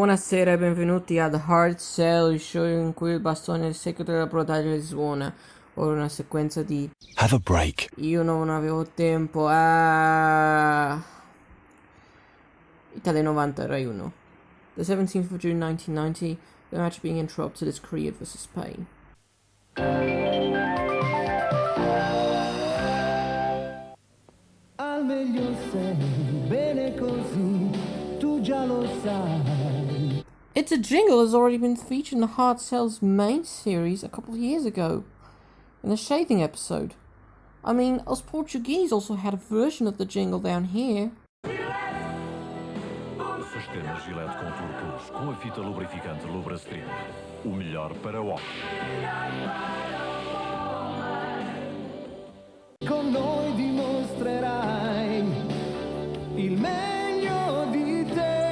Buonasera e benvenuti ad Hard Sell, il show in cui il bastone il secolo della brodaglia risuona. Ora una sequenza di Have a break. Io non avevo tempo. Italia 90 Rai 1. The 17th of June 1990, the match being interrupted is Korea vs Spain. Al meglio sei, bene così, tu già lo sai. It's a jingle has already been featured in the Hard Sell's main series a couple of years ago, in the shaving episode. I mean, us Portuguese also had a version of the jingle down here. Sistema Gillette Contour Plus com a fita lubrificante Lubrastream. O melhor para o homem. Con noi dimostrerai il meglio di te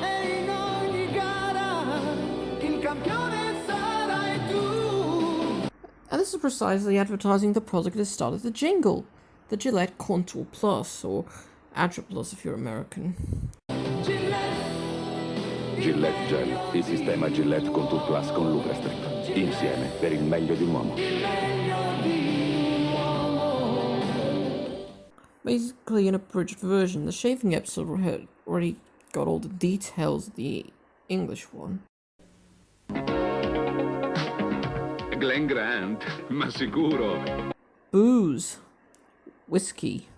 e in ogni gara il campione sarai tu. And this is precisely advertising the product that started the jingle, the Gillette Contour Plus, or Ultra Plus if you're American. Gillette Gel, il sistema Gillette Contour Plus con Lubrastream. Insieme per il meglio di un uomo. Basically, an abridged version, the shaving episode had already got all the details of the English one. Glen Grant, ma sicuro. Booze. Whiskey.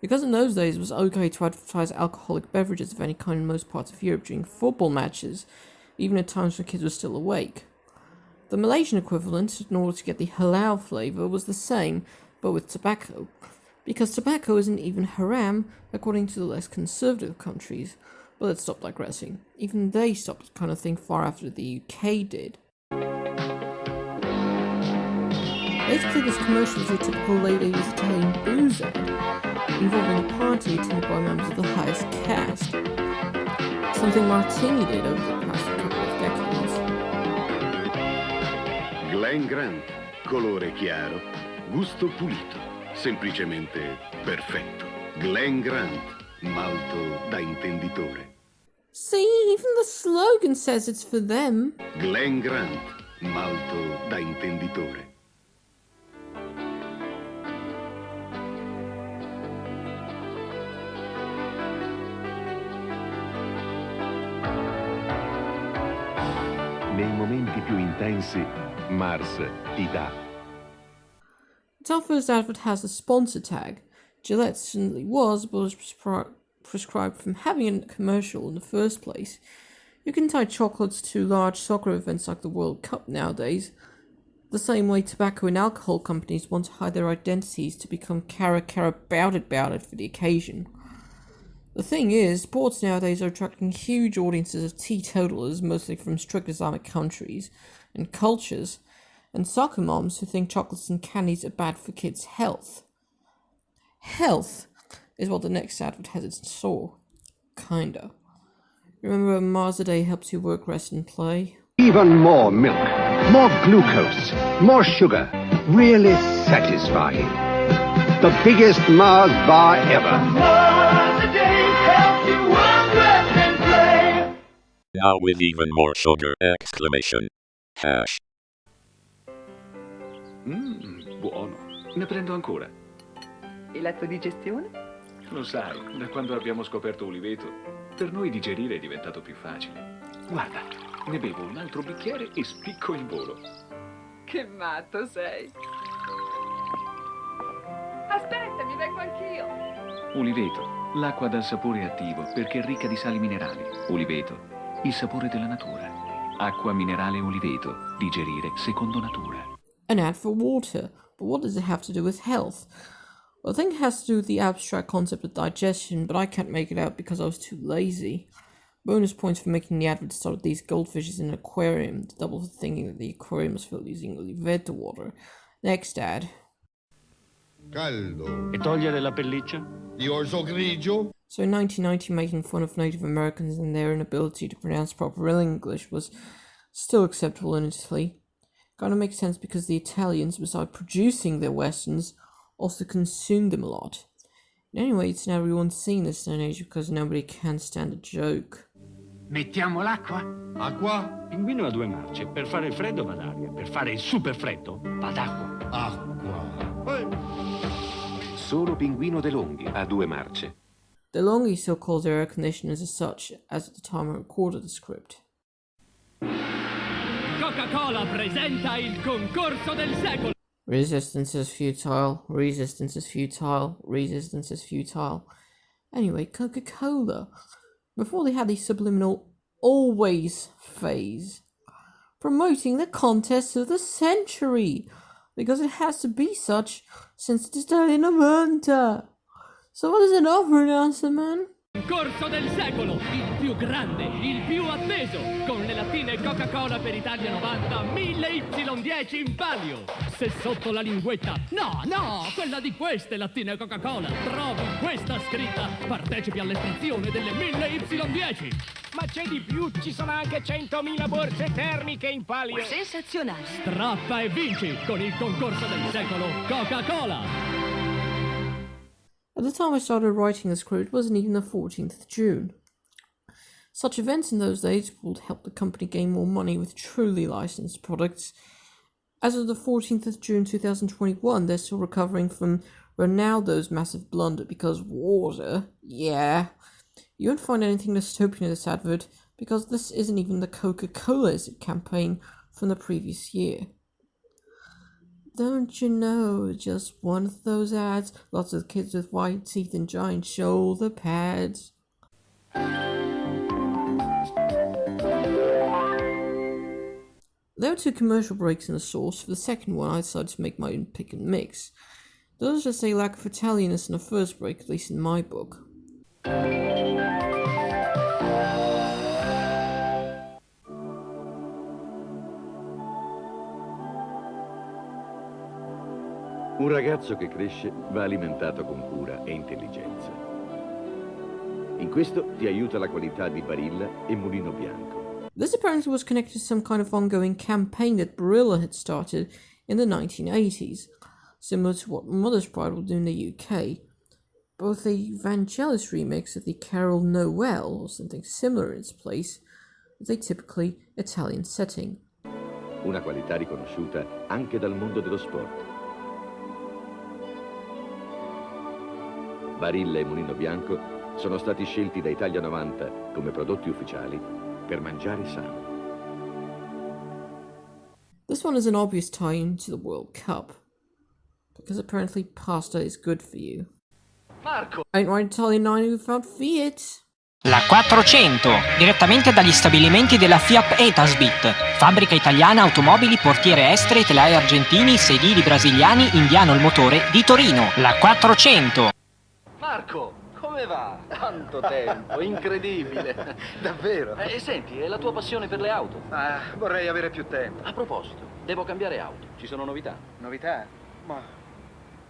Because in those days it was okay to advertise alcoholic beverages of any kind in most parts of Europe during football matches, even at times when kids were still awake. The Malaysian equivalent, in order to get the halal flavour, was the same, but with tobacco. Because tobacco isn't even haram, according to the less conservative countries. But let's stop digressing. Even they stopped that kind of thing far after the UK did. Basically, this commercial is your typical late 80s Italian booze ad, involving a party attended by members of the highest caste. Something Martini did over the past couple of decades. Glen Grant, colore chiaro, gusto pulito, semplicemente perfetto. Glen Grant, malto da intenditore. See, even the slogan says it's for them. Glen Grant, malto da intenditore. Nei momenti più intensi, Mars ti dà. It's our first advert has a sponsor tag. Gillette certainly was, but was prescribed from having a commercial in the first place. You can tie chocolates to large soccer events like the World Cup nowadays, the same way tobacco and alcohol companies want to hide their identities to become cara bout it for the occasion. The thing is, sports nowadays are attracting huge audiences of teetotalers, mostly from strict Islamic countries and cultures, and soccer moms who think chocolates and candies are bad for kids' health. Health is what the next advert has in store. Kinda. Remember when Mars a Day helps you work, rest and play? Even more milk, more glucose, more sugar. Really satisfying. The biggest Mars bar ever. Now with even more sugar! Exclamation. Hash. Buono. Ne prendo ancora. E la tua digestione? Lo sai, da quando abbiamo scoperto Uliveto, per noi digerire è diventato più facile. Guarda, ne bevo un altro bicchiere e spicco in volo. Che matto sei! Aspetta, mi vengo anch'io! Uliveto, l'acqua dal sapore attivo perché è ricca di sali minerali. Uliveto, il sapore della natura. Acqua minerale Uliveto, digerire secondo natura. An ad for water, but what does it have to do with health? Well, I think it has to do with the abstract concept of digestion, but I can't make it out because I was too lazy. Bonus points for making the advert start with these goldfishes in an aquarium, double for thinking that the aquarium was filled using Oliveto water. Next ad. Caldo. E togliere la pelliccia? Di orzo grigio? So in 1990, making fun of Native Americans and their inability to pronounce proper English was still acceptable in Italy. Kinda makes sense because the Italians, besides producing their westerns, also consumed them a lot. Anyway, it's now everyone's seen this day and age because nobody can stand a joke. Mettiamo l'acqua? Acqua? Pinguino a 2 marce. Per fare il freddo va d'aria. Per fare il super freddo va d'acqua. Acqua. Solo Pinguino De Longhi ha 2 marce. DeLonghi still calls air conditioners as such as at the time I recorded the script. Coca-Cola presenta il concorso del secolo. Resistance is futile, resistance is futile, resistance is futile. Anyway, Coca-Cola, before they had the subliminal always phase, promoting the contest of the century, because it has to be such since it is Italia 90. So what is it offering us, man? Concorso del secolo, il più grande, il più atteso, con le lattine Coca-Cola per Italia 90, 1000Y10 in palio. Se sotto la linguetta, no, quella di queste lattine Coca-Cola, trovi questa scritta, partecipi all'estrazione delle 1000Y10. Ma c'è di più, ci sono anche 100.000 borse termiche in palio. Sensazionale. Strappa e vinci con il concorso del secolo Coca-Cola. At the time I started writing the script, it wasn't even the 14th of June. Such events in those days would help the company gain more money with truly licensed products. As of the 14th of June 2021, they're still recovering from Ronaldo's massive blunder because water, yeah. You won't find anything dystopian in this advert because this isn't even the Coca-Cola's campaign from the previous year. Don't you know, just one of those ads, lots of kids with white teeth and giant shoulder pads. There were 2 commercial breaks in the source. For the second one, I decided to make my own pick and mix. There was just a lack of Italianness in the first break, at least in my book. Un ragazzo che cresce va alimentato con cura e intelligenza. In questo ti aiuta la qualità di Barilla e Mulino Bianco. This apparently was connected to some kind of ongoing campaign that Barilla had started in the 1980s, similar to what Mother's Pride will do in the UK. Both a Vangelis remix of the Carol Noel or something similar in its place, with a typically Italian setting. Una qualità riconosciuta anche dal mondo dello sport. Barilla e Mulino Bianco sono stati scelti da Italia 90 come prodotti ufficiali per mangiare sano. This one is an obvious tie-in to the World Cup, because apparently pasta is good for you. Marco! Ain't right Italian 90 without Fiat. La 400, direttamente dagli stabilimenti della Fiat Etasbit, fabbrica italiana automobili, portiere estere, telai argentini, sedili brasiliani, Indiano il motore di Torino. La 400. Marco, come va? Tanto tempo, incredibile. Davvero? Senti, è la tua passione per le auto? Vorrei avere più tempo. A proposito, devo cambiare auto. Ci sono novità? Novità? Ma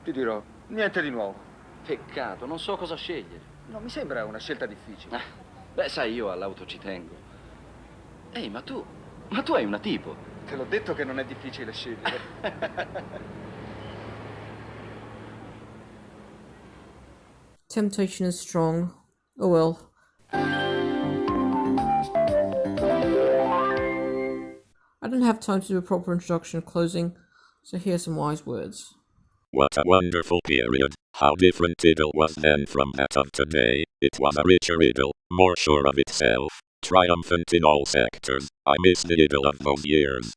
ti dirò, niente di nuovo. Peccato, non so cosa scegliere. Non mi sembra una scelta difficile. Beh, sai, io all'auto ci tengo. Ehi, ma tu hai una tipo. Te l'ho detto che non è difficile scegliere. Temptation is strong. Oh well. I don't have time to do a proper introduction and closing, so here's some wise words. What a wonderful period. How different Idle was then from that of today. It was a richer Idle, more sure of itself, triumphant in all sectors. I miss the Idle of those years.